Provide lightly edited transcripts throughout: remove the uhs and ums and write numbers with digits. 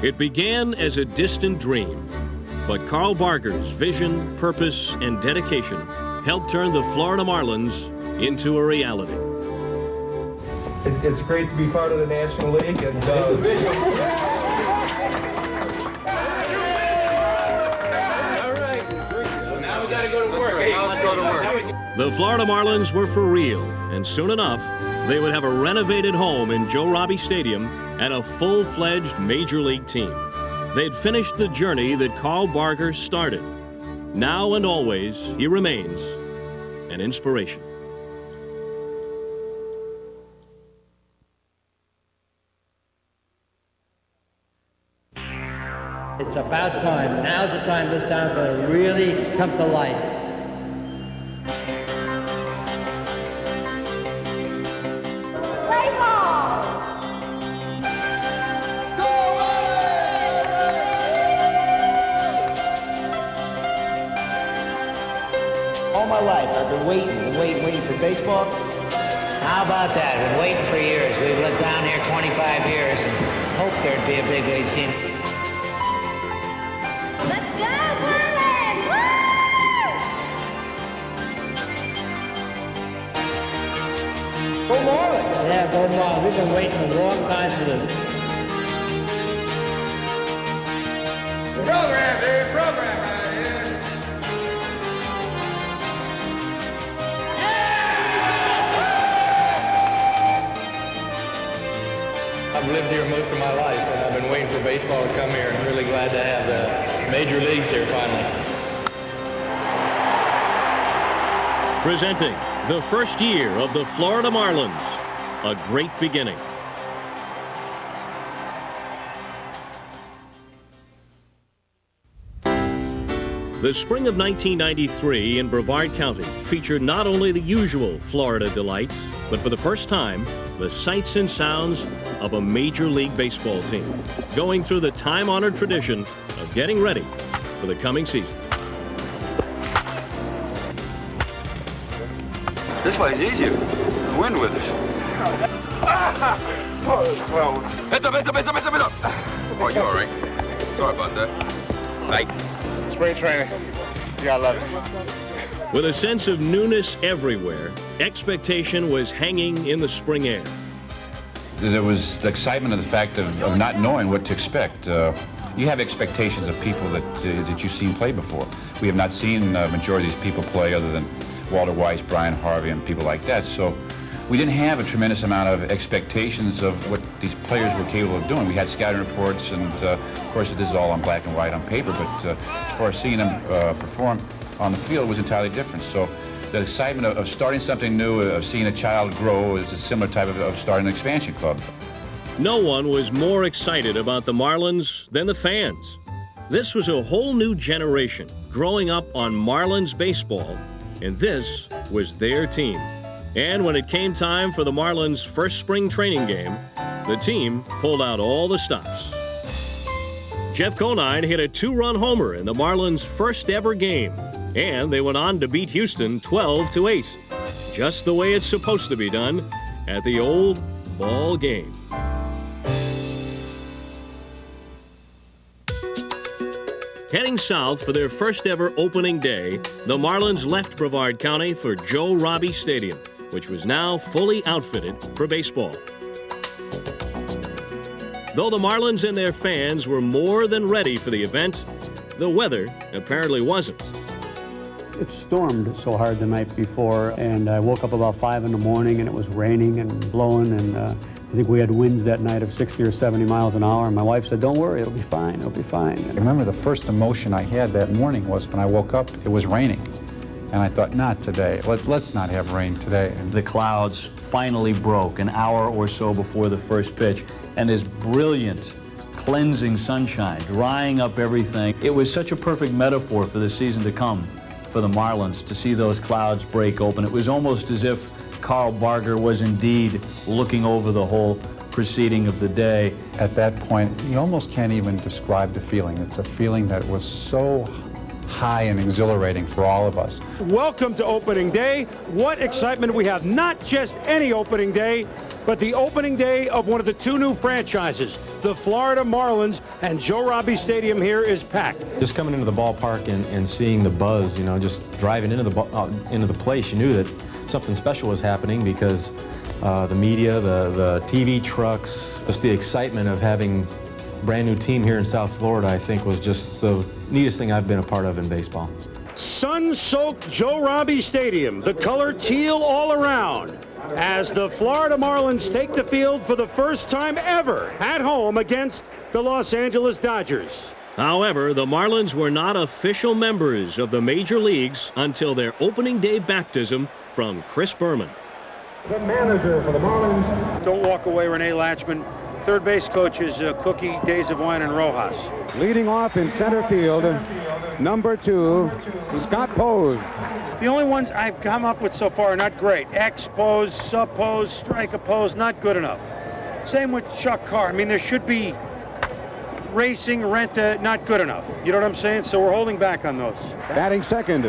It began as a distant dream, but Carl Barger's vision, purpose, and dedication helped turn the Florida Marlins into a reality. It's great to be part of the National League, and the Florida Marlins were for real, and soon enough, they would have a renovated home in Joe Robbie Stadium and a full-fledged Major League team. They'd finished the journey that Carl Barger started. Now and always, he remains an inspiration. It's about time. Now's the time this town's going to really come to life. Play ball! Go All my life, I've been waiting for baseball. How about that? Been waiting for years. We've lived down here 25 years and hoped there'd be a big league team. Let's go, Marlins! Woo! go Marlin! Yeah, go Marlins. We've been waiting a long time for this. Program, dude, program right here. I've lived here most of my life, and I've been waiting for baseball to come here, and I'm really glad to have the major leagues here finally. Presenting the first year of the Florida Marlins, a great beginning. The spring of 1993 in Brevard County featured not only the usual Florida delights, but for the first time, the sights and sounds of a Major League Baseball team, going through the time-honored tradition of getting ready for the coming season. This way's easier. The wind with us. Well, heads up, heads up, heads up, heads up, heads up. Oh, you all right? Sorry about that. Sight. Spring training. You gotta love it. With a sense of newness everywhere, expectation was hanging in the spring air. There was the excitement of the fact of not knowing what to expect. You have expectations of people that you've seen play before. We have not seen the majority of these people play other than Walter Weiss, Brian Harvey, and people like that. So we didn't have a tremendous amount of expectations of what these players were capable of doing. We had scouting reports, and of course this is all on black and white on paper, but as far as seeing them perform on the field was entirely different. So the excitement of starting something new, of seeing a child grow, is a similar type of starting an expansion club. No one was more excited about the Marlins than the fans. This was a whole new generation growing up on Marlins baseball, and this was their team. And when it came time for the Marlins' first spring training game, the team pulled out all the stops. Jeff Conine hit a 2-run homer in the Marlins' first ever game, and they went on to beat Houston 12-8, just the way it's supposed to be done at the old ball game. Heading south for their first ever opening day, the Marlins left Brevard County for Joe Robbie Stadium, which was now fully outfitted for baseball. Though the Marlins and their fans were more than ready for the event, the weather apparently wasn't. It stormed so hard the night before, and I woke up about 5 in the morning, and it was raining and blowing, and I think we had winds that night of 60 or 70 miles an hour, and my wife said, "Don't worry, it'll be fine, it'll be fine." I remember the first emotion I had that morning was when I woke up, it was raining. And I thought, not today. Let's not have rain today. The clouds finally broke an hour or so before the first pitch, and this brilliant, cleansing sunshine, drying up everything. It was such a perfect metaphor for the season to come for the Marlins, to see those clouds break open. It was almost as if Carl Barger was indeed looking over the whole proceeding of the day. At that point, you almost can't even describe the feeling. It's a feeling that was so high and exhilarating for all of us. Welcome to opening day. What excitement we have. Not just any opening day, but the opening day of one of the two new franchises, the Florida Marlins, and Joe Robbie Stadium here is packed. Just coming into the ballpark and seeing the buzz, you know, just driving into the place, you knew that something special was happening because the media, the TV trucks, just the excitement of having a brand new team here in South Florida, I think was just the neatest thing I've been a part of in baseball. Sun-soaked Joe Robbie Stadium, the color teal all around, as the Florida Marlins take the field for the first time ever at home against the Los Angeles Dodgers. However, the Marlins were not official members of the major leagues until their opening day baptism from Chris Berman. The manager for the Marlins. Don't walk away, Renee Latchman. Third base coach is Cookie Days of Wine and Rojas. Leading off in center field, number 2, Scott Pose. The only ones I've come up with so far are not great. X-pose, sub-pose, strike-a-pose, not good enough. Same with Chuck Carr. I mean, there should be racing, renta, not good enough. You know what I'm saying? So we're holding back on those. Batting second.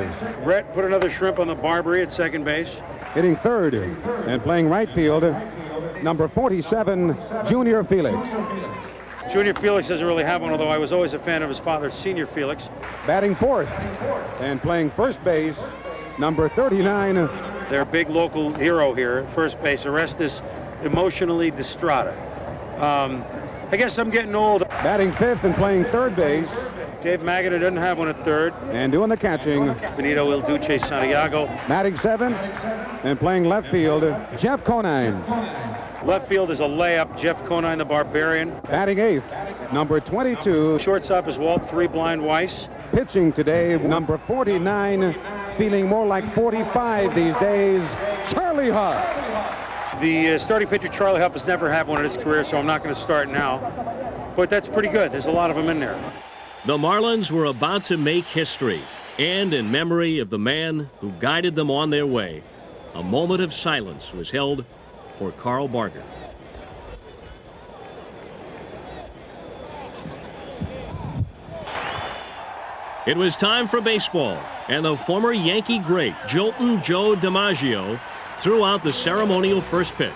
Brett put another shrimp on the Barbary at second base. Hitting third and playing right field, number 47, Junior Felix. Junior Felix doesn't really have one, although I was always a fan of his father, Senior Felix. Batting fourth and playing first base, number 39. Their big local hero here at first base, Orestes Emotionally Distrata. I guess I'm getting old. Batting fifth and playing third base. Dave Magada doesn't have one at third. And doing the catching. Benito Il Duce Santiago. Batting seventh and playing left field, Jeff Conine. Left field is a layup, Jeff Conine, the Barbarian. Batting eighth, number 22. Shortstop is Walt Three Blind Weiss. Pitching today, number 49, feeling more like 45 these days, Charlie Hough. The starting pitcher, Charlie Hough, has never had one in his career, so I'm not going to start now. But that's pretty good. There's a lot of them in there. The Marlins were about to make history, and in memory of the man who guided them on their way, a moment of silence was held for Carl Barger. It was time for baseball, and the former Yankee great, Joltin' Joe DiMaggio, threw out the ceremonial first pitch.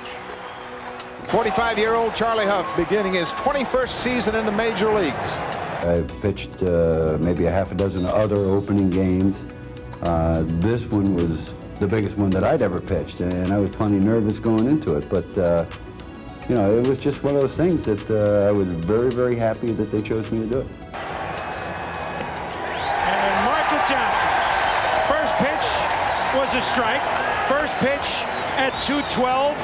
45-year-old Charlie Hough beginning his 21st season in the major leagues. I've pitched maybe a half a dozen other opening games. This one was the biggest one that I'd ever pitched, and I was plenty nervous going into it. But, you know, it was just one of those things that I was very, very happy that they chose me to do it. And mark it down. First pitch was a strike. First pitch at 212.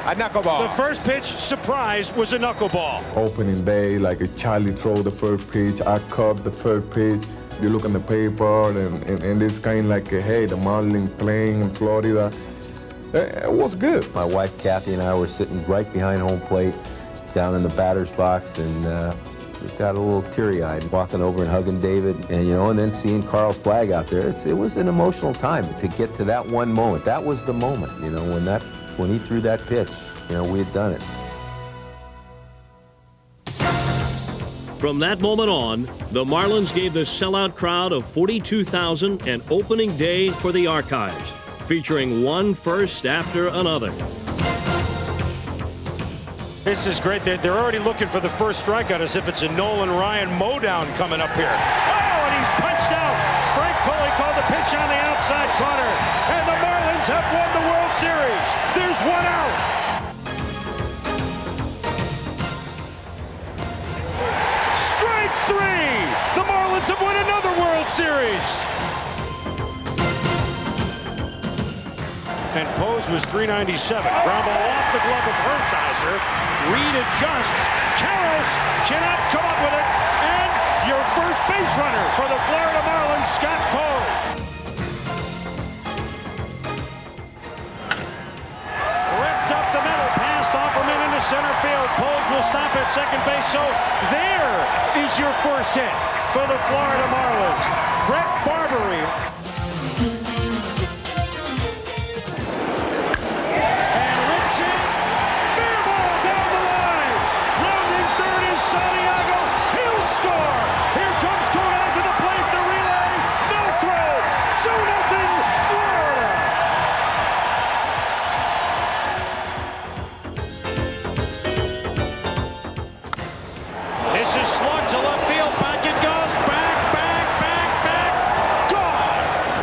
A knuckleball. The first pitch, surprise, was a knuckleball. Opening day, like a Charlie throw the first pitch, I caught the first pitch. You look on the paper, and it's kind of like, hey, the Marlins playing in Florida. It was good. My wife, Kathy, and I were sitting right behind home plate, down in the batter's box, and just got a little teary-eyed, walking over and hugging David, and you know, and then seeing Carl's flag out there. It was an emotional time to get to that one moment. That was the moment, you know, when he threw that pitch, you know, we had done it. From that moment on, the Marlins gave the sellout crowd of 42,000 an opening day for the archives, featuring one first after another. This is great. They're already looking for the first strikeout as if it's a Nolan Ryan mowdown coming up here. Oh, and he's punched out. Frank Pulley called the pitch on the outside corner, and the Marlins have won the World Series. There's one out. Strike three. The Marlins have won another World Series. And Pose was 397. Ground ball off the glove of Hershiser. Reed adjusts. Karros cannot come up with it. And your first base runner for the Florida Marlins, Scott Pose. Ripped up the middle. Passed Offerman into center field. Pose will stop at second base. So there is your first hit for the Florida Marlins. Brett Barbary.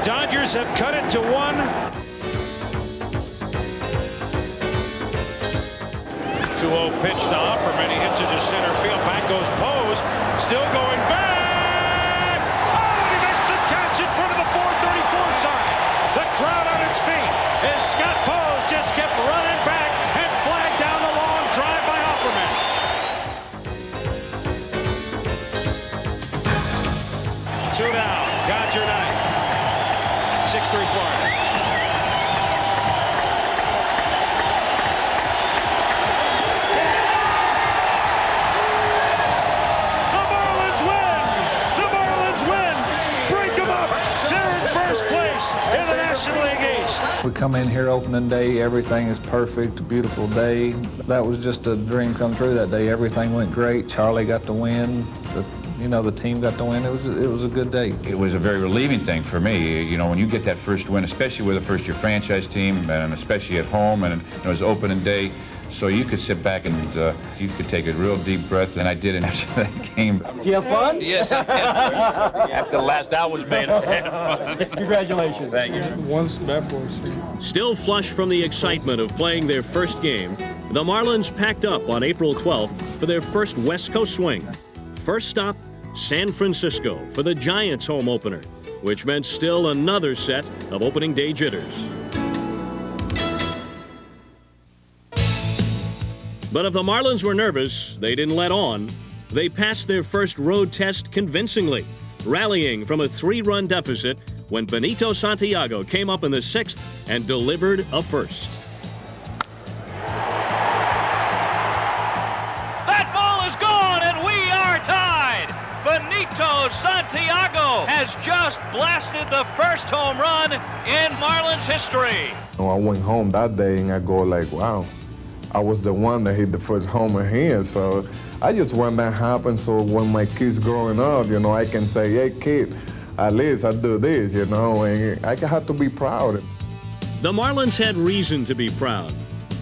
Dodgers have cut it to 1. 2-0 pitch to Offerman. He hits it to center field. Back goes Pose. Still going back. Oh, and he makes the catch in front of the 434 side. The crowd on its feet as Scott Pose just kept running back and flagged down the long drive by Offerman. 2 down. Got your night. 6-3 Florida. In the National League East. We come in here opening day, everything is perfect, a beautiful day. That was just a dream come true that day. Everything went great. Charlie got the win. The team got the win. It was a good day. It was a very relieving thing for me. You know, when you get that first win, especially with a first-year franchise team, and especially at home, and it was opening day, so you could sit back and you could take a real deep breath, and I did after that game. Did you have fun? Yes, I did. After the last out was made, I had fun. Congratulations. Thank you. Once that was Still flushed from the excitement of playing their first game, the Marlins packed up on April 12th for their first West Coast swing. First stop, San Francisco for the Giants home opener, which meant still another set of opening day jitters. But if the Marlins were nervous, they didn't let on. They passed their first road test convincingly, rallying from a 3-run deficit when Benito Santiago came up in the 6th and delivered a first. That ball is gone, and we are tied. Benito Santiago has just blasted the first home run in Marlins history. I went home that day and I go like, wow, I was the one that hit the first homer here. So I just want that happen so when my kids growing up, I can say, hey kid, at least I do this, and I have to be proud. The Marlins had reason to be proud.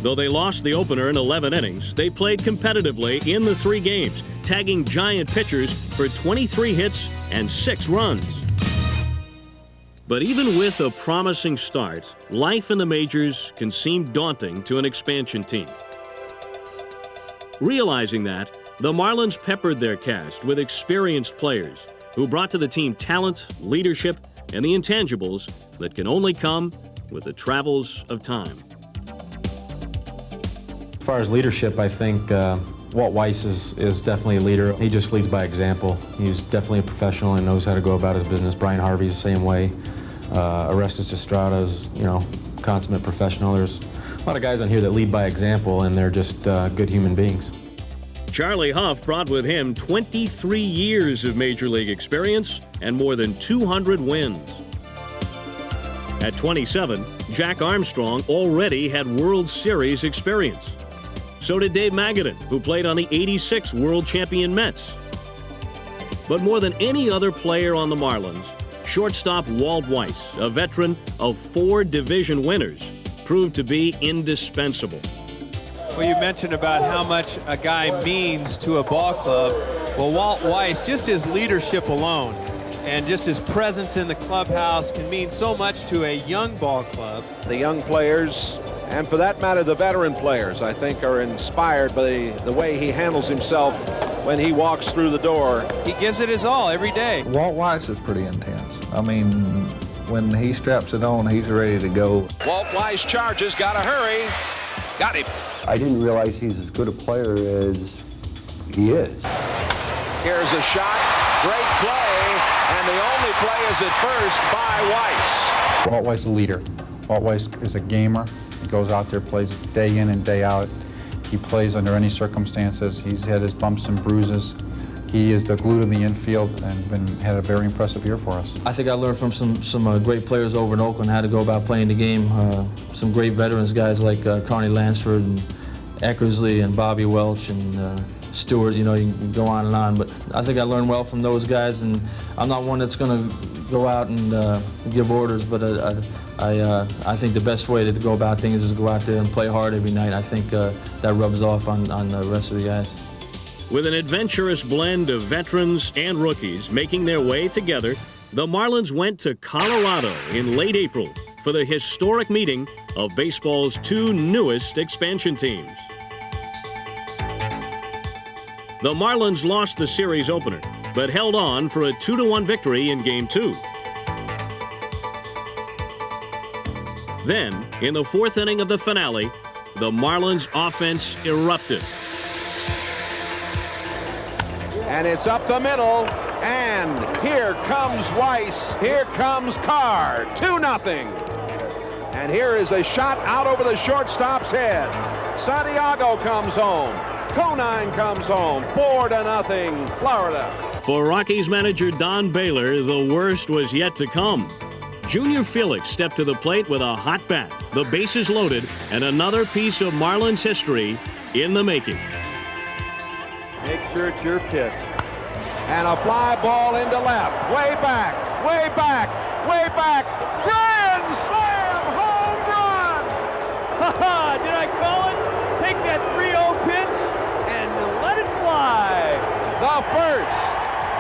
Though they lost the opener in 11 innings, they played competitively in the 3 games, tagging Giant pitchers for 23 hits and 6 runs. But even with a promising start, life in the majors can seem daunting to an expansion team. Realizing that, the Marlins peppered their cast with experienced players who brought to the team talent, leadership, and the intangibles that can only come with the travels of time. As far as leadership, I think Walt Weiss is definitely a leader. He just leads by example. He's definitely a professional and knows how to go about his business. Brian Harvey's the same way. Orestes Estrada's, consummate professional. There's a lot of guys on here that lead by example, and they're just good human beings. Charlie Hough brought with him 23 years of Major League experience and more than 200 wins. At 27, Jack Armstrong already had World Series experience. So did Dave Magadan, who played on the '86 World Champion Mets. But more than any other player on the Marlins, shortstop Walt Weiss, a veteran of 4 division winners, proved to be indispensable. Well, you mentioned about how much a guy means to a ball club. Well, Walt Weiss, just his leadership alone and just his presence in the clubhouse can mean so much to a young ball club. The young players, and for that matter, the veteran players, I think are inspired by the way he handles himself when he walks through the door. He gives it his all every day. Walt Weiss is pretty intense. I mean, when he straps it on, he's ready to go. Walt Weiss charges, gotta hurry. Got him. I didn't realize he's as good a player as he is. Here's a shot, great play, and the only play is at first by Weiss. Walt Weiss is a leader. Walt Weiss is a gamer. He goes out there, plays day in and day out. He plays under any circumstances. He's had his bumps and bruises. He is the glue to the infield and had a very impressive year for us. I think I learned from some great players over in Oakland how to go about playing the game. Some great veterans, guys like Carney Lansford and Eckersley and Bobby Welch and Stewart. You can go on and on. But I think I learned well from those guys, and I'm not one that's going to go out and give orders, but I think the best way to go about things is to go out there and play hard every night. I think that rubs off on the rest of the guys. With an adventurous blend of veterans and rookies making their way together, the Marlins went to Colorado in late April for the historic meeting of baseball's two newest expansion teams. The Marlins lost the series opener, but held on for a 2-1 victory in Game 2. Then, in the fourth inning of the finale, the Marlins offense erupted. And it's up the middle, and here comes Weiss, here comes Carr, 2-0. And here is a shot out over the shortstop's head. Santiago comes home. Conine comes home, 4-0, Florida. For Rockies manager Don Baylor, the worst was yet to come. Junior Felix stepped to the plate with a hot bat, the bases loaded, and another piece of Marlins history in the making. Make sure it's your pitch. And a fly ball into left, way back, way back, way back. Grand slam, home run! Did I call it? Take that 3-0 pitch and let it fly. The first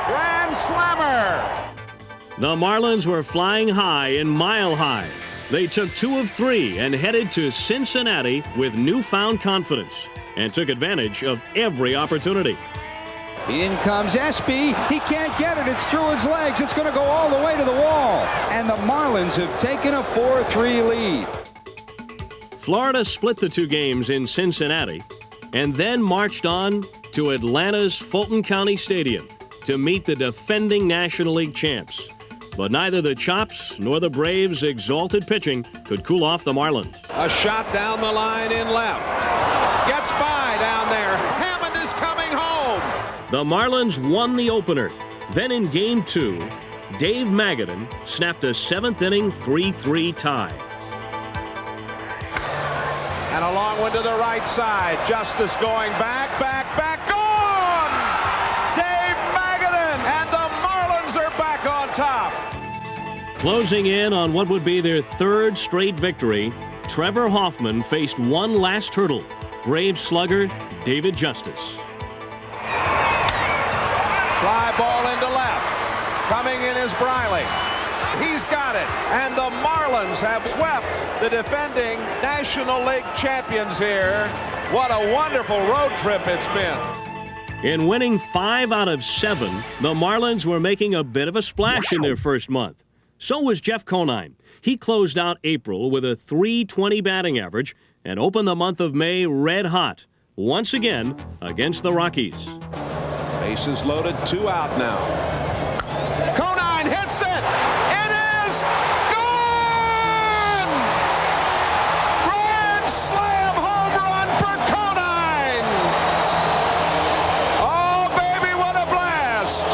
Grand Slammer. The Marlins were flying high and mile high. They took 2 of 3 and headed to Cincinnati with newfound confidence and took advantage of every opportunity. In comes Espy. He can't get it. It's through his legs. It's going to go all the way to the wall. And the Marlins have taken a 4-3 lead. Florida split the 2 games in Cincinnati and then marched on to Atlanta's Fulton County Stadium to meet the defending National League champs. But neither the Chops nor the Braves' exalted pitching could cool off the Marlins. A shot down the line in left. Gets by down there. Hammond is coming home. The Marlins won the opener. Then in Game 2, Dave Magadan snapped a 7th-inning 3-3 tie. And a long one to the right side. Justice going back, gone! Dave Magadan, and the Marlins are back on top. Closing in on what would be their 3rd straight victory, Trevor Hoffman faced one last hurdle, Braves slugger David Justice. Fly ball into left. Coming in is Briley. He's got it. And the Marlins have swept the defending National League champions here. What a wonderful road trip it's been. In winning 5 out of 7, the Marlins were making a bit of a splash in their first month. So was Jeff Conine. He closed out April with a .320 batting average and opened the month of May red hot, once again against the Rockies. Bases loaded, 2 out now. Conine hits it! It is gone! Grand slam home run for Conine! Oh, baby, what a blast!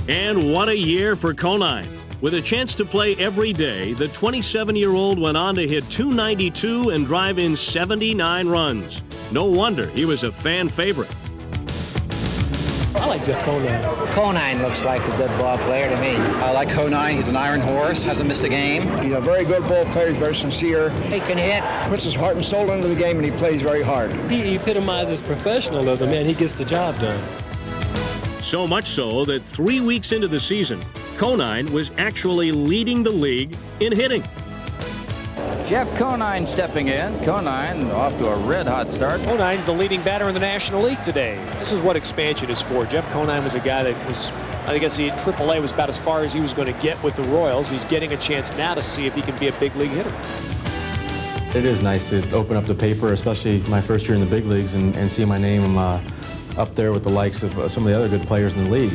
And what a year for Conine. With a chance to play every day, the 27-year-old went on to hit .292 and drive in 79 runs. No wonder he was a fan favorite. I like Jeff Conine. Conine looks like a good ball player to me. I like Conine. He's an iron horse, hasn't missed a game. He's a very good ball player, he's very sincere. He can hit. Puts his heart and soul into the game, and he plays very hard. He epitomizes professionalism, and he gets the job done. So much so that 3 weeks into the season, Conine was actually leading the league in hitting. Jeff Conine stepping in. Conine off to a red-hot start. Conine's the leading batter in the National League today. This is what expansion is for. Jeff Conine was a guy that was, I guess, AAA was about as far as he was going to get with the Royals. He's getting a chance now to see if he can be a big league hitter. It is nice to open up the paper, especially my first year in the big leagues, and see my name up there with the likes of some of the other good players in the league.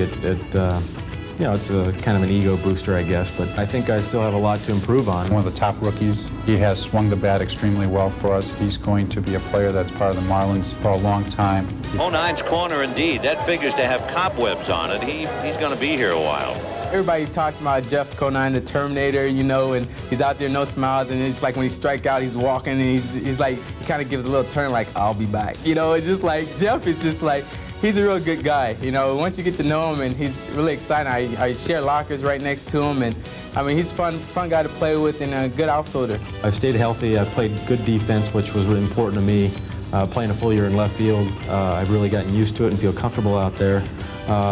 You know, it's a kind of an ego booster, I guess, but I think I still have a lot to improve on. One of the top rookies. He has swung the bat extremely well for us. He's going to be a player that's part of the Marlins for a long time. Conine's corner, indeed. That figures to have cobwebs on it. He's going to be here a while. Everybody talks about Jeff Conine, the Terminator, you know, and he's out there, no smiles, and it's like when he strikes out, he's walking, and he's like, he kind of gives a little turn like, I'll be back. You know, it's just like, Jeff is just like, he's a real good guy. You know, once you get to know him, and he's really exciting. I share lockers right next to him, and I mean, he's a fun guy to play with and a good outfielder. I've stayed healthy. I've played good defense, which was really important to me. Playing a full year in left field, I've really gotten used to it and feel comfortable out there.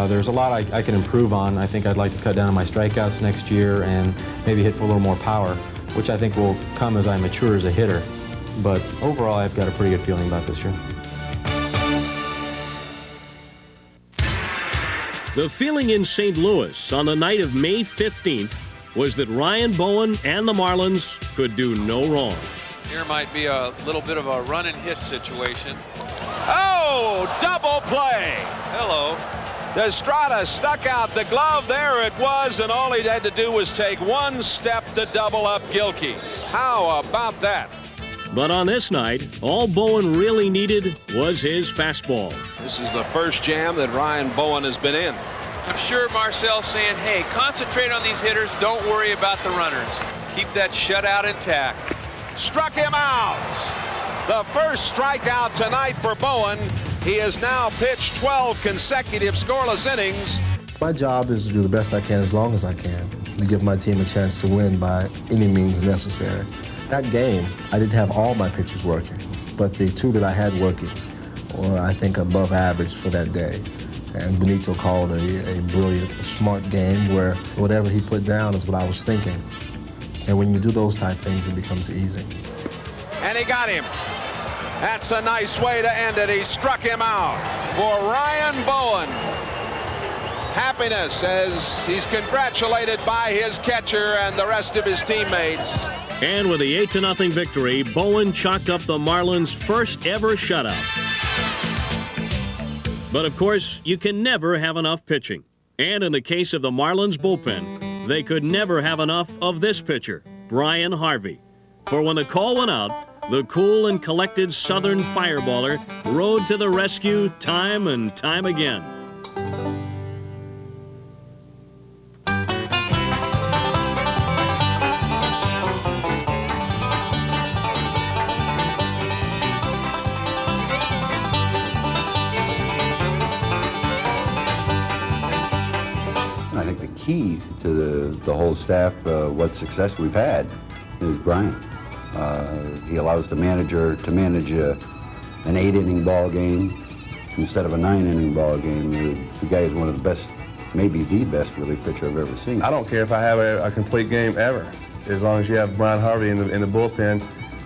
There's a lot I can improve on. I think I'd like to cut down on my strikeouts next year and maybe hit for a little more power, which I think will come as I mature as a hitter. But overall, I've got a pretty good feeling about this year. The feeling in St. Louis on the night of May 15th was that Ryan Bowen and the Marlins could do no wrong. Here might be a little bit of a run and hit situation. Oh, double play. Hello. Estrada stuck out the glove. There it was, and all he had to do was take one step to double up Gilkey. How about that? But on this night, all Bowen really needed was his fastball. This is the first jam that Ryan Bowen has been in. I'm sure Marcel's saying, hey, concentrate on these hitters. Don't worry about the runners. Keep that shutout intact. Struck him out. The first strikeout tonight for Bowen. He has now pitched 12 consecutive scoreless innings. My job is to do the best I can as long as I can, to give my team a chance to win by any means necessary. That game, I didn't have all my pitches working, but the two that I had working were, I think, above average for that day. And Benito called a brilliant, smart game where whatever he put down is what I was thinking. And when you do those type things, it becomes easy. And he got him. That's a nice way to end it. He struck him out for Ryan Bowen. Happiness as he's congratulated by his catcher and the rest of his teammates. And with the 8-0 victory, Bowen chalked up the Marlins' first ever shutout. But of course, you can never have enough pitching. And in the case of the Marlins bullpen, they could never have enough of this pitcher, Brian Harvey. For when the call went out, the cool and collected Southern fireballer rode to the rescue time and time again. I think the key to the whole staff, what success we've had, is Brian. He allows the manager to manage an 8-inning ball game instead of a 9-inning ball game. The guy is one of the best, maybe the best relief pitcher I've ever seen. I don't care if I have a complete game ever. As long as you have Brian Harvey in the bullpen,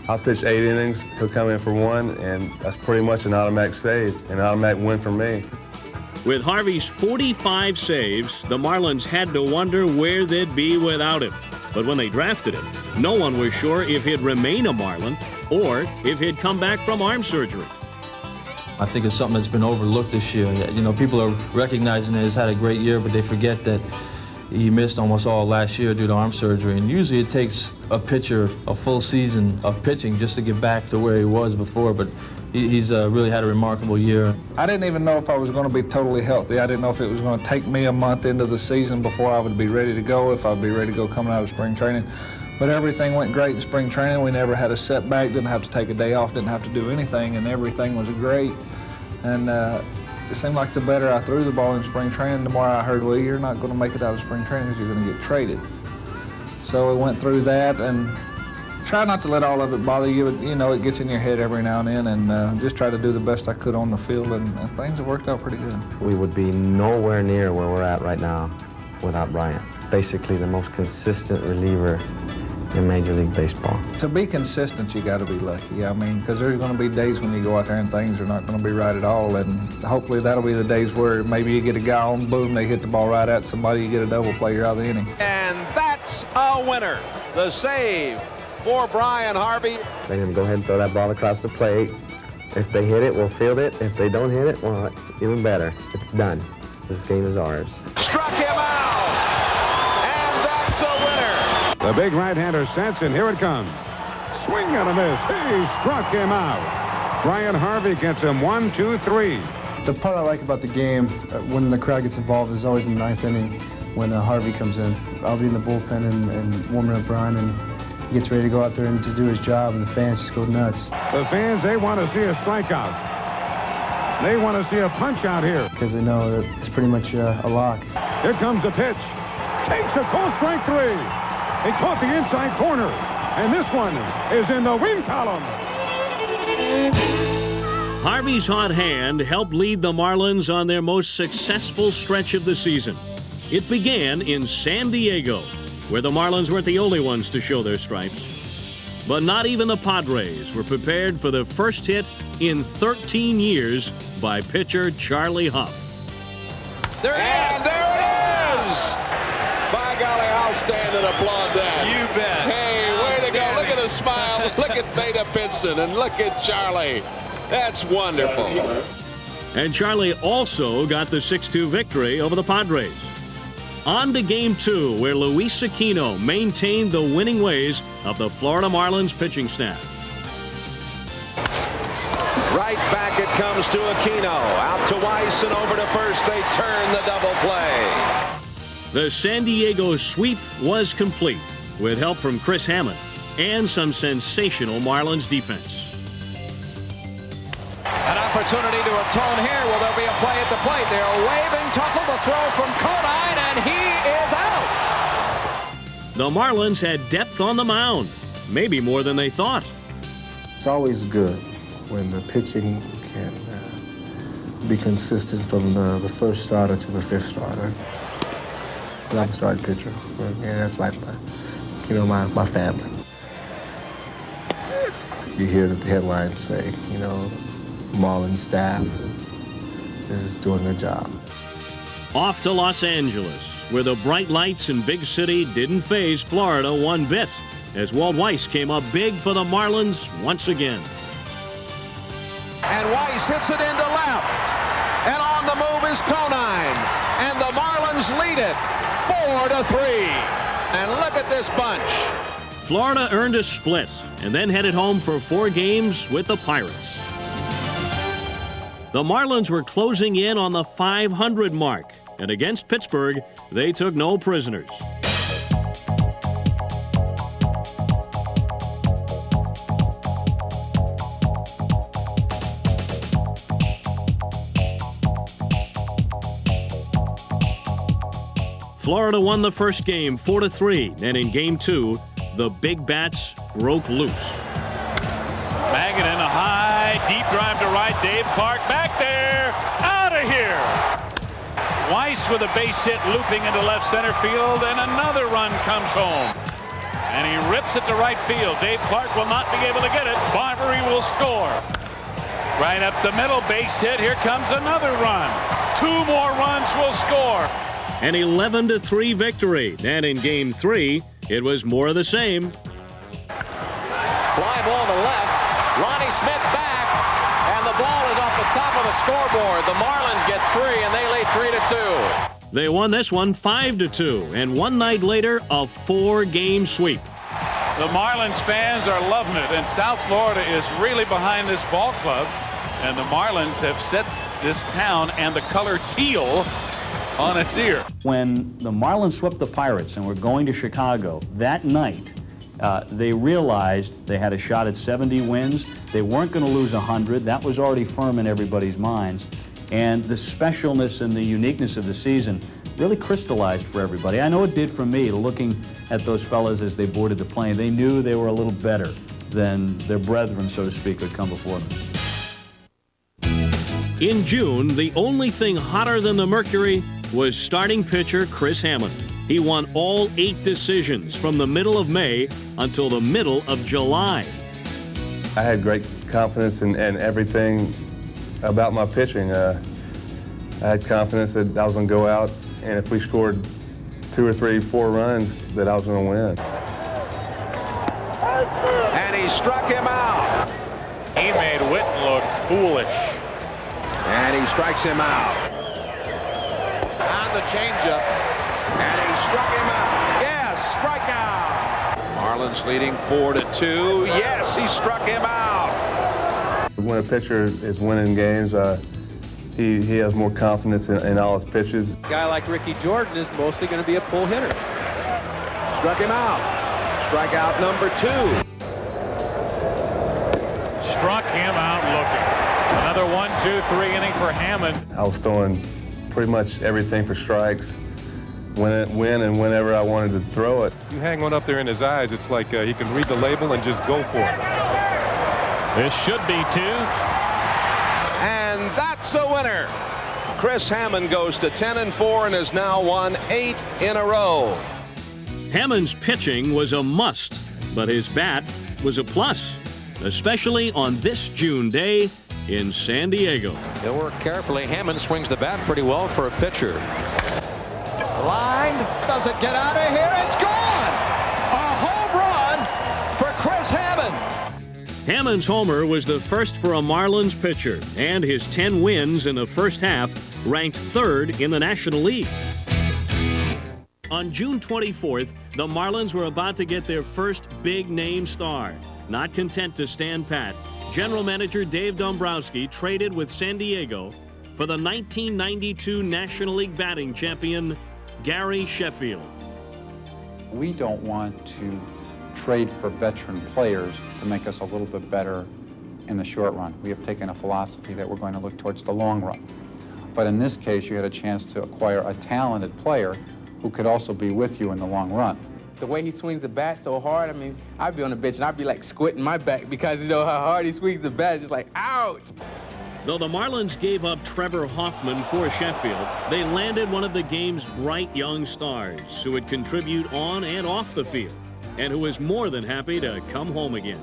I'll pitch 8 innings, he'll come in for 1, and that's pretty much an automatic save, an automatic win for me. With Harvey's 45 saves, the Marlins had to wonder where they'd be without him. But when they drafted him, no one was sure if he'd remain a Marlin or if he'd come back from arm surgery. I think it's something that's been overlooked this year. You know, people are recognizing that he's had a great year, but they forget that he missed almost all last year due to arm surgery. And usually it takes a pitcher a full season of pitching just to get back to where he was before. But he's really had a remarkable year. I didn't even know if I was going to be totally healthy. I didn't know if it was going to take me a month into the season before I would be ready to go, if I'd be ready to go coming out of spring training. But everything went great in spring training. We never had a setback, didn't have to take a day off, didn't have to do anything, and everything was great. And it seemed like the better I threw the ball in spring training, the more I heard, well, you're not going to make it out of spring training because you're going to get traded. So we went through that, and try not to let all of it bother you. You know, it gets in your head every now and then, and just try to do the best I could on the field, and things have worked out pretty good. We would be nowhere near where we're at right now without Brian. Basically the most consistent reliever in Major League Baseball. To be consistent, you got to be lucky. I mean, because there's going to be days when you go out there and things are not going to be right at all, and hopefully that'll be the days where maybe you get a guy on, boom, they hit the ball right at somebody, you get a double play, you're out of the inning. And that's a winner. The save for Brian Harvey. Let him go ahead and throw that ball across the plate. If they hit it, we'll field it. If they don't hit it, well, even better. It's done. This game is ours. Struck him out, and that's a winner. The big right-hander sets, and here it comes. Swing and a miss. He struck him out. Brian Harvey gets him 1, 2, 3. The part I like about the game, when the crowd gets involved, is always in the 9th inning when Harvey comes in. I'll be in the bullpen and warming up Brian, and he gets ready to go out there and to do his job, and the fans just go nuts. The fans, they want to see a strikeout. They want to see a punch out here. Because they know that it's pretty much a lock. Here comes the pitch. Takes a close strike 3. He caught the inside corner, and this one is in the win column. Harvey's hot hand helped lead the Marlins on their most successful stretch of the season. It began in San Diego, where the Marlins weren't the only ones to show their stripes. But not even the Padres were prepared for the first hit in 13 years by pitcher Charlie Hough. There it is! By golly, I'll stand and applaud that. You bet. Hey, way to go. Look at the smile. Look at Veda Pinson and look at Charlie. That's wonderful. And Charlie also got the 6-2 victory over the Padres. On to Game 2, where Luis Aquino maintained the winning ways of the Florida Marlins pitching staff. Right back it comes to Aquino. Out to Weiss and over to first. They turn the double play. The San Diego sweep was complete, with help from Chris Hammond and some sensational Marlins defense. An opportunity to atone here. Will there be a play at the plate? They're waving. Tuffle to throw from Conine, and he is out. The Marlins had depth on the mound, maybe more than they thought. It's always good when the pitching can be consistent from the first starter to the fifth starter. I'm a starting pitcher, and that's like my family. You hear the headlines say, Marlin staff is doing a job. Off to Los Angeles, where the bright lights in big city didn't faze Florida one bit, as Walt Weiss came up big for the Marlins once again. And Weiss hits it into left. And on the move is Conine. And the Marlins lead it 4-3. And look at this bunch. Florida earned a split and then headed home for 4 games with the Pirates. The Marlins were closing in on the 500 mark, and against Pittsburgh, they took no prisoners. Florida won the first game 4-3, and in Game 2, the Big Bats broke loose. Bagging in a high, deep drive to right. Dave Clark back there, out of here. Weiss with a base hit looping into left center field, and another run comes home. And he rips it to right field. Dave Clark will not be able to get it. Barbary will score. Right up the middle, base hit. Here comes another run. 2 more runs will score. An 11-3 victory, and in Game 3, it was more of the same. Fly ball to left. Ronnie Smith back, and the ball is off the top of the scoreboard. The Marlins get 3, and they lead 3-2. They won this one 5-2, and one night later, a 4-game sweep. The Marlins fans are loving it, and South Florida is really behind this ball club, and the Marlins have set this town and the color teal on its ear. When the Marlins swept the Pirates and were going to Chicago that night, they realized they had a shot at 70 wins. They weren't going to lose 100. That was already firm in everybody's minds. And the specialness and the uniqueness of the season really crystallized for everybody. I know it did for me, looking at those fellas as they boarded the plane. They knew they were a little better than their brethren, so to speak, who had come before them. In June, the only thing hotter than the mercury was starting pitcher Chris Hammond. He won all 8 decisions from the middle of May until the middle of July. I had great confidence in everything about my pitching. I had confidence that I was going to go out, and if we scored 2 or 3, 4 runs, that I was going to win. And he struck him out. He made Witten look foolish. And he strikes him out. On the changeup. And he struck him out. Yes, strikeout. Marlins leading 4-2. Yes, he struck him out. When a pitcher is winning games, he has more confidence in all his pitches. A guy like Ricky Jordan is mostly going to be a pull hitter. Struck him out. Strikeout number 2. Struck him out looking. Another 1-2-3 inning for Hammond. I was throwing pretty much everything for strikes. When and whenever I wanted to throw it. You hang one up there in his eyes, it's like he can read the label and just go for it. This should be 2. That's a winner. Chris Hammond goes to 10-4 and has now won 8 in a row. Hammond's pitching was a must, but his bat was a plus, especially on this June day in San Diego. He'll work carefully. Hammond swings the bat pretty well for a pitcher. Line, does it get out of here? It's gone! A home run for Chris Hammond. Hammond's homer was the first for a Marlins pitcher, and his 10 wins in the first half ranked 3rd in the National League. On June 24th, the Marlins were about to get their first big-name star. Not content to stand pat, General Manager Dave Dombrowski traded with San Diego for the 1992 National League batting champion, Gary Sheffield. We don't want to trade for veteran players to make us a little bit better in the short run. We have taken a philosophy that we're going to look towards the long run. But in this case, you had a chance to acquire a talented player who could also be with you in the long run. The way he swings the bat so hard, I mean, I'd be on the bench and I'd be like squinting my back because you know how hard he swings the bat, just like, ouch! Though the Marlins gave up Trevor Hoffman for Sheffield, they landed one of the game's bright young stars who would contribute on and off the field, and who was more than happy to come home again.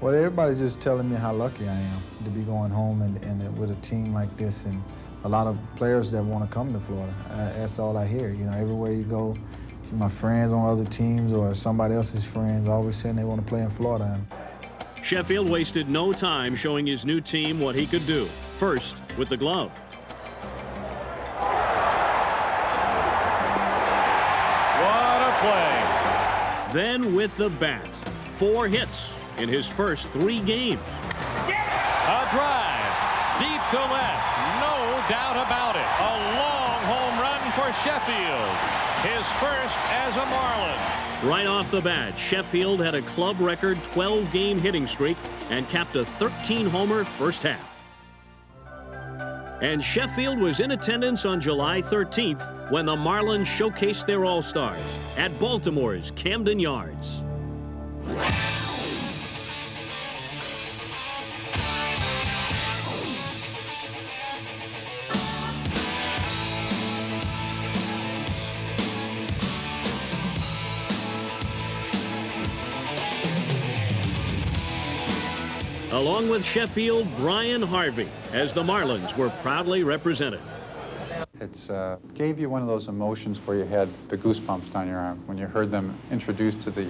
Well, everybody's just telling me how lucky I am to be going home and with a team like this, and a lot of players that want to come to Florida. That's all I hear. You know, everywhere you go, my friends on other teams or somebody else's friends always saying they want to play in Florida. Sheffield wasted no time showing his new team what he could do. First, with the glove. What a play. Then with the bat. 4 hits in his first 3 games. A drive, deep to left, no doubt about it. A long home run for Sheffield, his first as a Marlin. Right off the bat, Sheffield had a club record 12-game hitting streak and capped a 13-homer first half. And Sheffield was in attendance on July 13th when the Marlins showcased their All-Stars at Baltimore's Camden Yards. Along with Sheffield, Brian Harvey, as the Marlins were proudly represented. It gave you one of those emotions where you had the goosebumps down your arm when you heard them introduced to the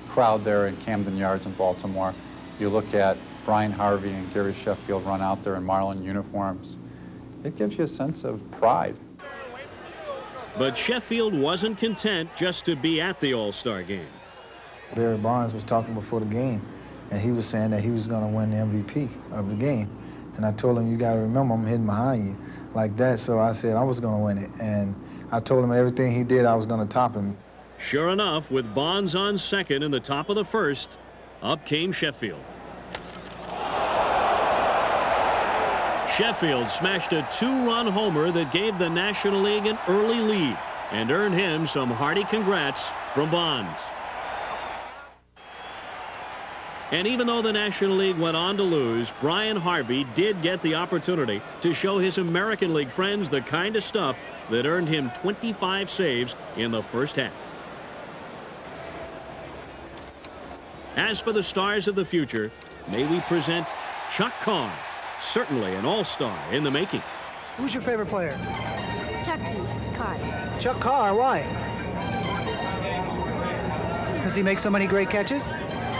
crowd there in Camden Yards in Baltimore. You look at Brian Harvey and Gary Sheffield run out there in Marlin uniforms. It gives you a sense of pride. But Sheffield wasn't content just to be at the All-Star game. Barry Bonds was talking before the game, and he was saying that he was going to win the MVP of the game. And I told him, you got to remember, I'm hitting behind you like that. So I said I was going to win it. And I told him everything he did, I was going to top him. Sure enough, with Bonds on second in the top of the first, up came Sheffield. Sheffield smashed a 2-run homer that gave the National League an early lead and earned him some hearty congrats from Bonds. And even though the National League went on to lose, Brian Harvey did get the opportunity to show his American League friends the kind of stuff that earned him 25 saves in the first half. As for the stars of the future, may we present Chuck Carr, certainly an all-star in the making. Who's your favorite player? Chucky Carr. Chuck Carr, why? Does he make so many great catches?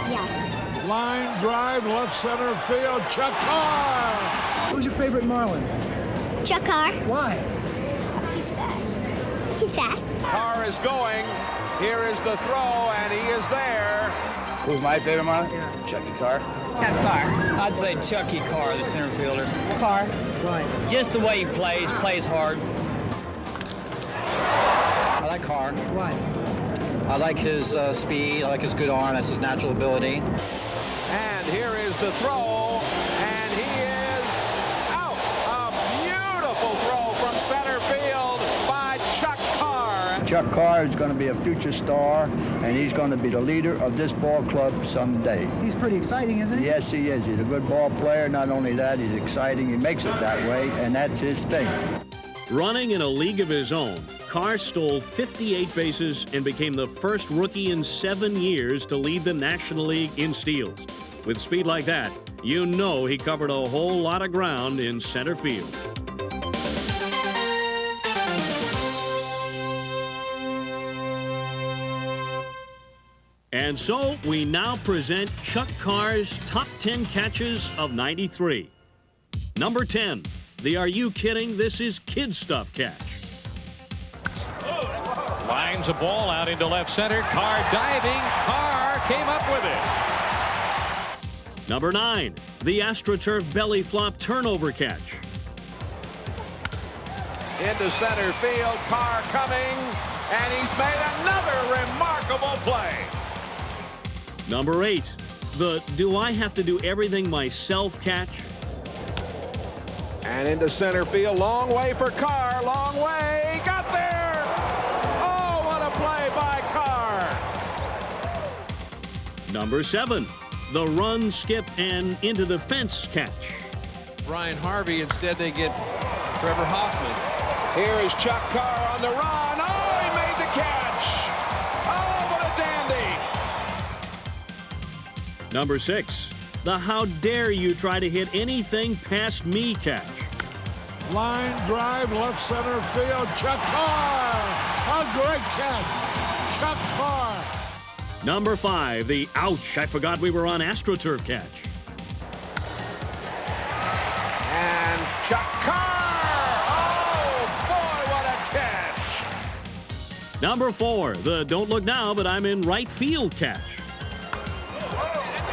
Yes. Line drive, left center field, Chuck Carr. Who's your favorite Marlin? Chuck Carr. Why? He's fast. He's fast. Carr is going. Here is the throw, and he is there. Who's my favorite Marlin? Yeah. Chucky Carr. Chuck Carr. I'd say Chucky Carr, the center fielder. Carr. Why? Just the way he plays hard. I like Carr. Why? I like his speed. I like his good arm. That's his natural ability. And here is the throw, and he is out. A beautiful throw from center field by Chuck Carr. Chuck Carr is going to be a future star, and he's going to be the leader of this ball club someday. He's pretty exciting, isn't he? Yes, he is. He's a good ball player. Not only that, he's exciting. He makes it that way, and that's his thing. Running in a league of his own, Carr stole 58 bases and became the first rookie in 7 years to lead the National League in steals. With speed like that, you know he covered a whole lot of ground in center field. And so we now present Chuck Carr's top 10 catches of '93. Number 10, the Are You Kidding? This is Kid Stuff catch. Lines a ball out into left center. Carr diving. Carr came up with it. Number 9, the AstroTurf belly flop turnover catch. Into center field, Carr coming, and he's made another remarkable play. Number 8, the Do I Have to Do Everything Myself catch. And into center field, long way for Carr, long way, got there! Oh, what a play by Carr! Number 7, the run, skip, and into the fence catch. Brian Harvey, instead they get Trevor Hoffman. Here is Chuck Carr on the run. Oh, he made the catch! Oh, what a dandy! Number 6, the How Dare You Try to Hit Anything Past Me catch. Line drive, left center field. Chuck Carr. A great catch. Chuck Carr. Number 5, the Ouch, I forgot we were on AstroTurf catch. And Chuck Carr! Oh, boy, what a catch! Number 4, the Don't Look Now, but I'm in right field catch.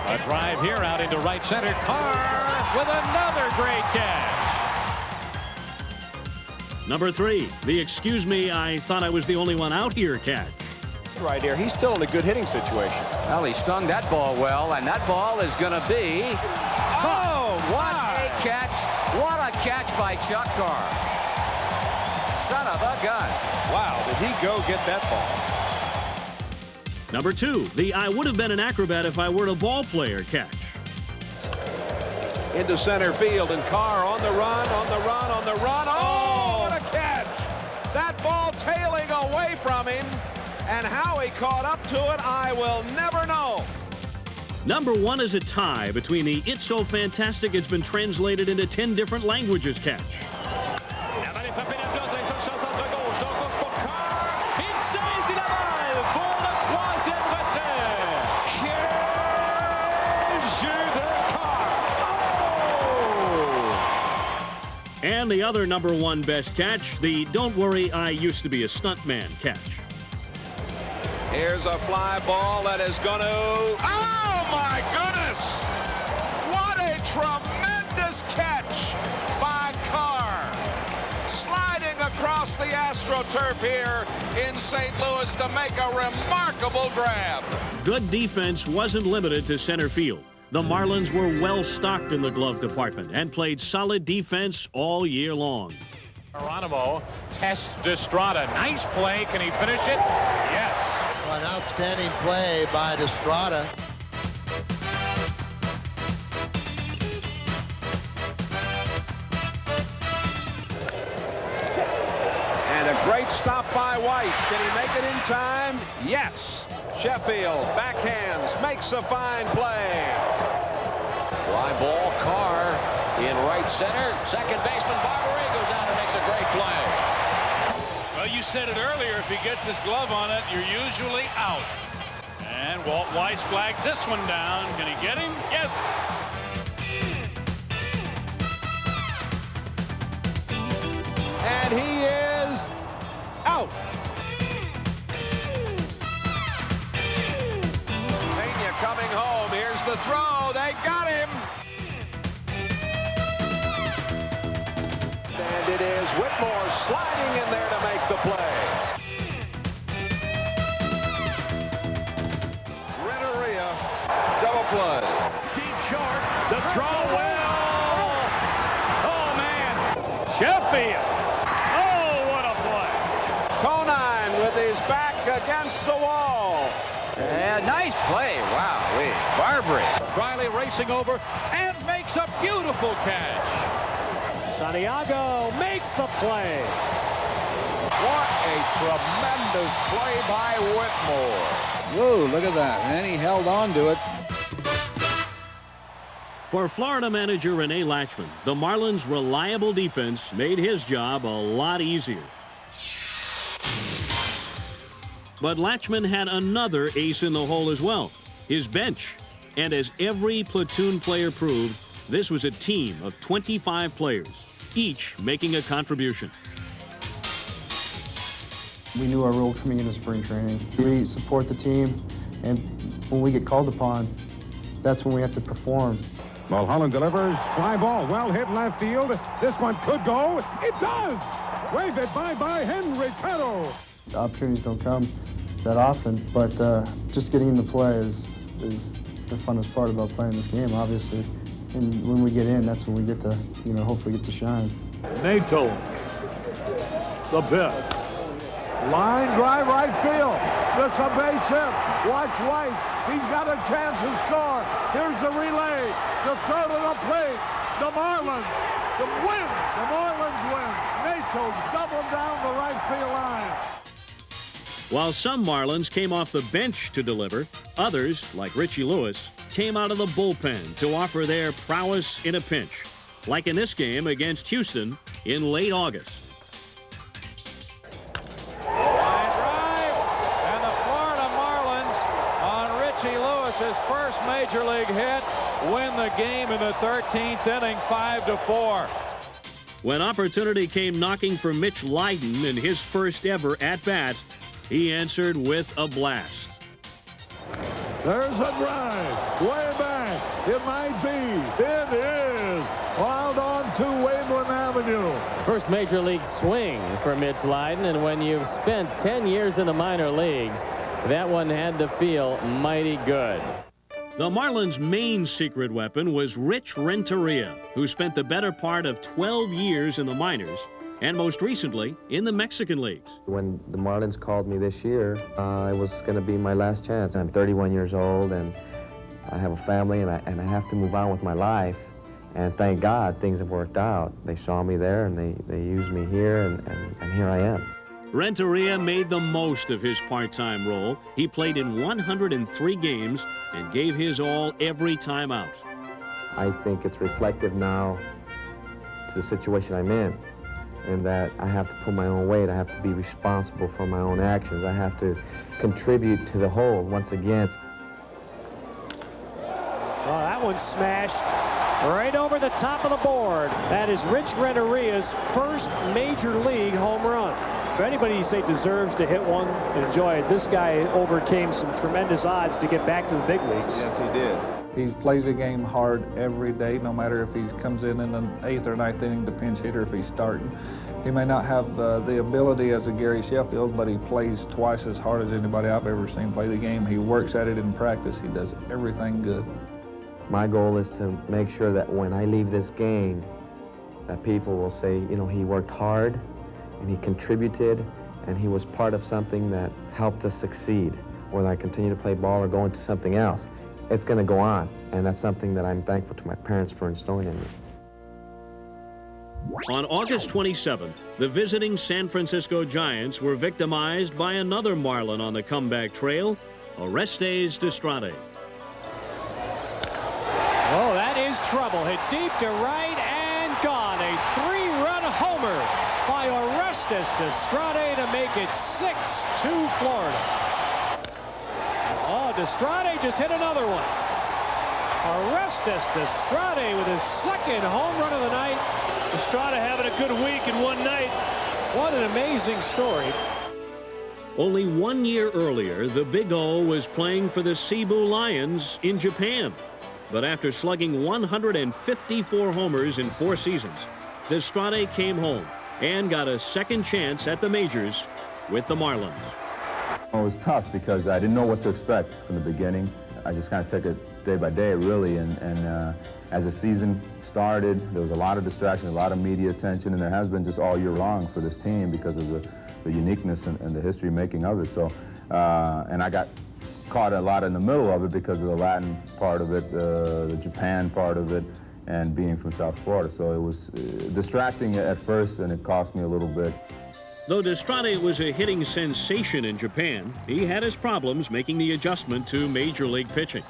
A drive here out into right center. Carr with another great catch. Number 3, the Excuse Me, I Thought I Was the Only One Out Here catch. Right here, he's still in a good hitting situation. Well, he stung that ball well, and that ball is going to be... Oh, what a catch. What a catch by Chuck Carr. Son of a gun. Wow, did he go get that ball? Number 2, the I Would Have Been an Acrobat If I Weren't a Ball Player catch. Into center field, and Carr on the run, on the run, on the run. Oh, what a catch! That ball tailing away from him, and how he caught up to it, I will never know. Number 1 is a tie between the It's So Fantastic It's Been Translated into 10 different languages catch. And the other number 1 best catch, the Don't Worry, I Used to Be a Stuntman catch. Here's a fly ball that is going to... Oh, my goodness! What a tremendous catch by Carr. Sliding across the AstroTurf here in St. Louis to make a remarkable grab. Good defense wasn't limited to center field. The Marlins were well stocked in the glove department and played solid defense all year long. Geronimo tests Destrada. Nice play. Can he finish it? Yes. An outstanding play by Destrada. And a great stop by Weiss. Can he make it in time? Yes. Sheffield backhands, makes a fine play. Fly ball, Carr in right center. Second baseman Barberé goes out and makes a great play. Well, you said it earlier, if he gets his glove on it, you're usually out. And Walt Weiss flags this one down. Can he get him? Yes. And he is out. Phenia coming home. Here's the throw. They got him. And it is Whitmore sliding in there to make the play. Renteria, double play. Deep short. The throw well. Oh, man. Sheffield. Oh, what a play. Conine with his against the wall. Nice play. Wow, Barbary. Riley racing over and makes a beautiful catch. Santiago makes the play. What a tremendous play by Whitmore. Whoa, look at that. And he held on to it. For Florida manager Rene Lachemann, the Marlins' reliable defense made his job a lot easier. But Lachemann had another ace in the hole as well, his bench. And as every platoon player proved, this was a team of 25 players, each making a contribution. We knew our role coming into spring training. We support the team, and when we get called upon, that's when we have to perform. Mulholland delivers. Fly ball, well hit left field. This one could go. It does! Wave it by Henry Petto. The opportunities don't come that often, but just getting into play is the funnest part about playing this game, obviously. And when we get in, that's when we get to, hopefully get to shine. NATO, the pitch. Line drive right field. It's a base hit. Watch White. He's got a chance to score. Here's the relay. The third of the plate. The Marlins win. The Marlins win. NATO doubled down the right field line. While some Marlins came off the bench to deliver, others, like Richie Lewis, came out of the bullpen to offer their prowess in a pinch, like in this game against Houston in late August. His first major league hit, win the game in the 13th inning, 5-4. When opportunity came knocking for Mitch Lydon in his first ever at-bat, he answered with a blast. There's a drive, way back. It might be. It is. Wild on to Waveland Avenue. First major league swing for Mitch Lydon, and when you've spent 10 years in the minor leagues, that one had to feel mighty good. The Marlins' main secret weapon was Rich Renteria, who spent the better part of 12 years in the minors and most recently in the Mexican leagues. When the Marlins called me this year, it was going to be my last chance. I'm 31 years old and I have a family and I have to move on with my life. And thank God things have worked out. They saw me there and they used me here and here I am. Renteria made the most of his part-time role. He played in 103 games and gave his all every time out. I think it's reflective now to the situation I'm in that I have to pull my own weight. I have to be responsible for my own actions. I have to contribute to the whole once again. Oh, that one's smashed right over the top of the board. That is Rich Renteria's first major league home run. If anybody you say deserves to hit one and enjoy it, this guy overcame some tremendous odds to get back to the big leagues. Yes, he did. He plays the game hard every day, no matter if he comes in the 8th or 9th inning to pinch hitter if he's starting. He may not have the ability as a Gary Sheffield, but he plays twice as hard as anybody I've ever seen play the game. He works at it in practice. He does everything good. My goal is to make sure that when I leave this game, that people will say, he worked hard, and he contributed, and he was part of something that helped us succeed. Whether I continue to play ball or go into something else, it's going to go on, and that's something that I'm thankful to my parents for instilling in me. On August 27th, the visiting San Francisco Giants were victimized by another Marlin on the comeback trail, Orestes Destrade. Oh, that is trouble. Hit deep to right and gone. A 3-run homer by Orestes Destrade to make it 6-2 Florida. Oh, Destrade just hit another one. Orestes Destrade with his second home run of the night. Destrade having a good week in one night. What an amazing story. Only 1 year earlier, the Big O was playing for the Cebu Lions in Japan. But after slugging 154 homers in 4 seasons, Destrade came home and got a second chance at the majors with the Marlins. It was tough because I didn't know what to expect from the beginning. I just kind of took it day by day, really, and as the season started, there was a lot of distraction, a lot of media attention, and there has been just all year long for this team because of the uniqueness and the history making of it. So And I got caught a lot in the middle of it because of the Latin part of it, the Japan part of it, and being from South Florida. So it was distracting at first, and it cost me a little bit. Though Destrade was a hitting sensation in Japan, he had his problems making the adjustment to major league pitching.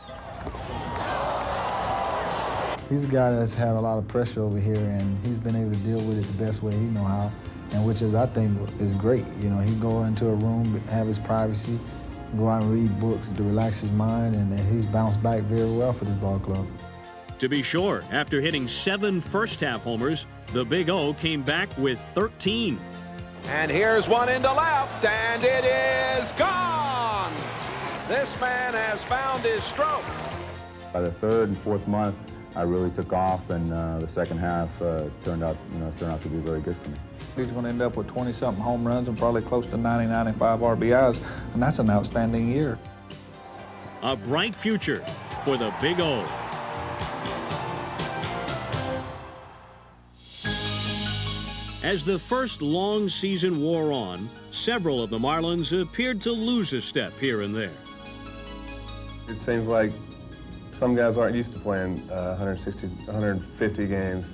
He's a guy that's had a lot of pressure over here, and he's been able to deal with it the best way he knows how, and which is, I think, is great. You know, he can go into a room, have his privacy, go out and read books to relax his mind, and he's bounced back very well for this ball club. To be sure, after hitting 7 first-half homers, the Big O came back with 13. And here's one into left, and it is gone. This man has found his stroke. By the 3rd and 4th month, I really took off, and the second half turned out to be very good for me. He's going to end up with 20-something home runs and probably close to 90, 95 RBIs, and that's an outstanding year. A bright future for the Big O. As the first long season wore on, several of the Marlins appeared to lose a step here and there. It seems like some guys aren't used to playing 160, 150 games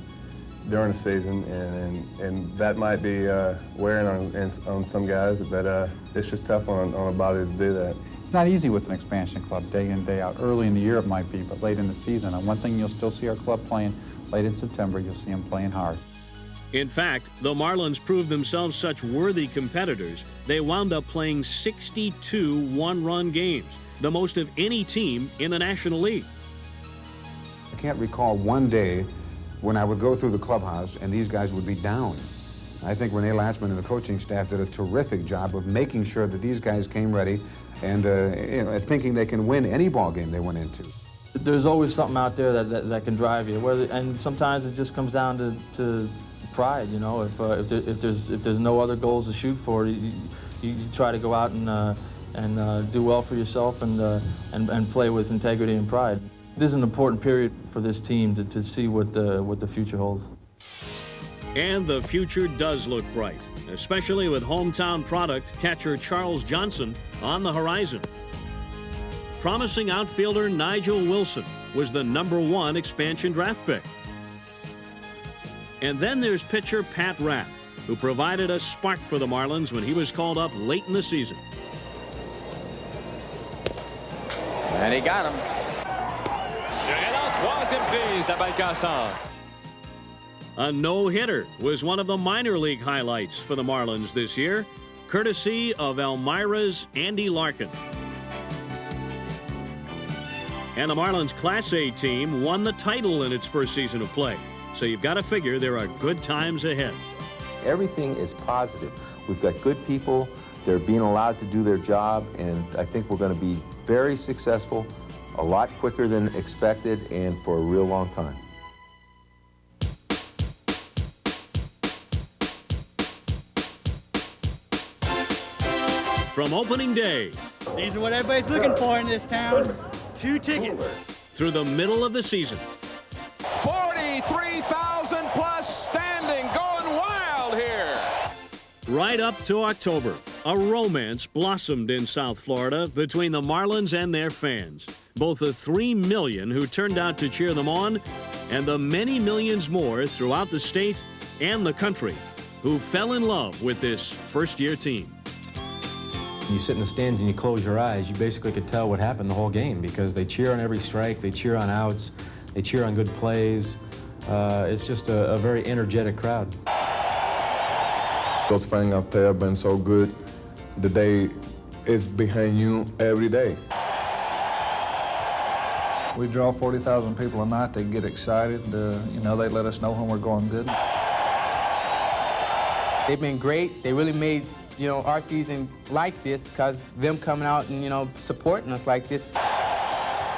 during the season, and that might be wearing on some guys, but it's just tough on a body to do that. It's not easy with an expansion club, day in, day out. Early in the year it might be, but late in the season. And one thing you'll still see our club playing late in September, you'll see them playing hard. In fact, the Marlins proved themselves such worthy competitors, they wound up playing 62 one-run games, the most of any team in the National League. I can't recall one day when I would go through the clubhouse and these guys would be down. I think Renee Latchman and the coaching staff did a terrific job of making sure that these guys came ready and thinking they can win any ball game they went into. There's always something out there that can drive you, and sometimes it just comes down to pride. You know, if there's no other goals to shoot for, you try to go out and do well for yourself and play with integrity and pride. This is an important period for this team to see what the future holds. And the future does look bright, especially with hometown product catcher Charles Johnson on the horizon. Promising outfielder Nigel Wilson was the #1 expansion draft pick. And then there's pitcher Pat Rapp, who provided a spark for the Marlins when he was called up late in the season. And he got him. Sur la troisième prise, la balle cassante. A no-hitter was one of the minor league highlights for the Marlins this year, courtesy of Elmira's Andy Larkin. And the Marlins Class A team won the title in its first season of play. So you've got to figure there are good times ahead. Everything is positive. We've got good people. They're being allowed to do their job, and I think we're going to be very successful, a lot quicker than expected, and for a real long time. From opening day. These are what everybody's looking for in this town. 2 tickets. Through the middle of the season. 43,000 plus standing, going wild here. Right up to October, a romance blossomed in South Florida between the Marlins and their fans. Both the 3 million who turned out to cheer them on and the many millions more throughout the state and the country who fell in love with this first-year team. You sit in the stands and you close your eyes, you basically could tell what happened the whole game because they cheer on every strike, they cheer on outs, they cheer on good plays. It's just a very energetic crowd. Those fans out there have been so good. The day is behind you every day. We draw 40,000 people a night. They get excited. You know, they let us know when we're going good. They've been great. They really made, you know, our season like this because them coming out and, you know, supporting us like this.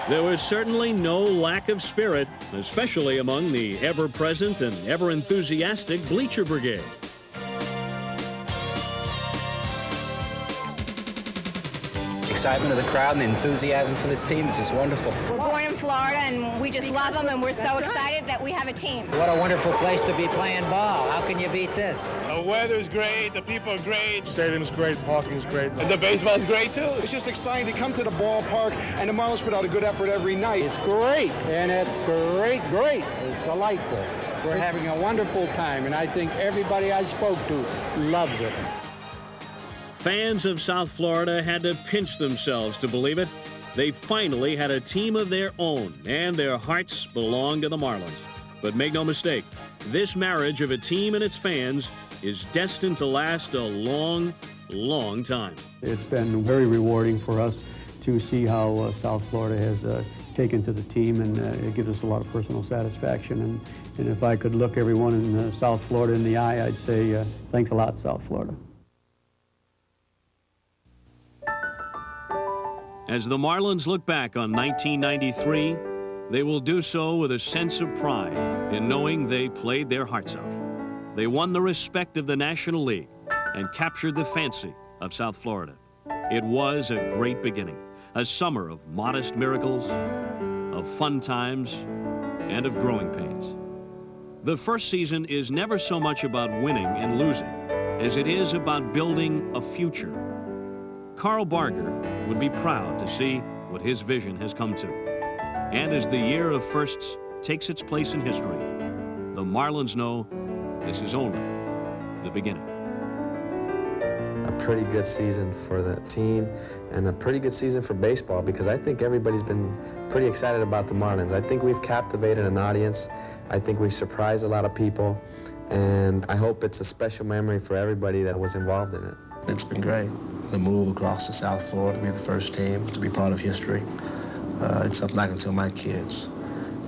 There was certainly no lack of spirit, especially among the ever-present and ever-enthusiastic Bleacher Brigade. excitement of the crowd and the enthusiasm for this team is just wonderful. We're born in Florida, and we just love them, and we're so excited that we have a team. What a wonderful place to be playing ball. How can you beat this? The weather's great, the people are great. Stadium's great, parking's great. And the baseball's great, too. It's just exciting to come to the ballpark, and the Marlins put out a good effort every night. It's great, and it's great. It's delightful. We're having a wonderful time, and I think everybody I spoke to loves it. Fans of South Florida had to pinch themselves to believe it. They finally had a team of their own, and their hearts belonged to the Marlins. But make no mistake, this marriage of a team and its fans is destined to last a long, long time. It's been very rewarding for us to see how South Florida has taken to the team, and it gives us a lot of personal satisfaction. And if I could look everyone in South Florida in the eye, I'd say thanks a lot, South Florida. As the Marlins look back on 1993, they will do so with a sense of pride in knowing they played their hearts out. They won the respect of the National League and captured the fancy of South Florida. It was a great beginning, a summer of modest miracles, of fun times, and of growing pains. The first season is never so much about winning and losing as it is about building a future. Carl Barger would be proud to see what his vision has come to. And as the year of firsts takes its place in history, the Marlins know this is only the beginning. A pretty good season for the team and a pretty good season for baseball, because I think everybody's been pretty excited about the Marlins. I think we've captivated an audience. I think we've surprised a lot of people, and I hope it's a special memory for everybody that was involved in it. It's been great. The move across to South Florida to be the first team, to be part of history. It's something I can tell my kids.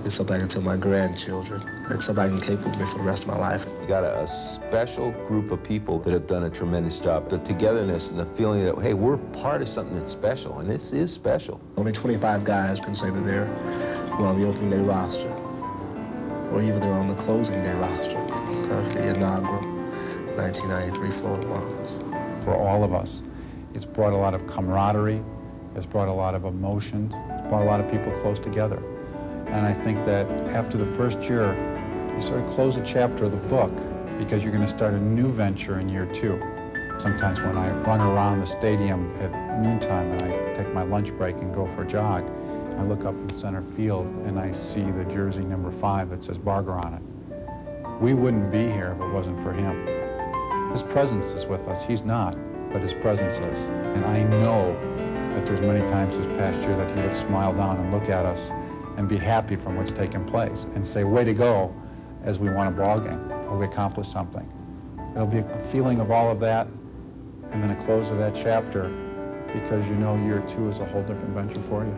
It's something I can tell my grandchildren. It's something I can keep with me for the rest of my life. We got a special group of people that have done a tremendous job. The togetherness and the feeling that, hey, we're part of something that's special, and this is special. Only 25 guys can say that they're on the opening day roster, or even they're on the closing day roster of the inaugural 1993 Florida Marlins. For all of us, it's brought a lot of camaraderie, it's brought a lot of emotions, it's brought a lot of people close together. And I think that after the first year, you sort of close a chapter of the book because you're going to start a new venture in year two. Sometimes when I run around the stadium at noontime and I take my lunch break and go for a jog, I look up in center field and I see the jersey number 5 that says Barger on it. We wouldn't be here if it wasn't for him. His presence is with us. He's not, but his presence is. And I know that there's many times this past year that he would smile down and look at us and be happy from what's taken place and say, way to go, as we won a ball game or we accomplished something. It'll be a feeling of all of that and then a close of that chapter, because you know year two is a whole different venture for you.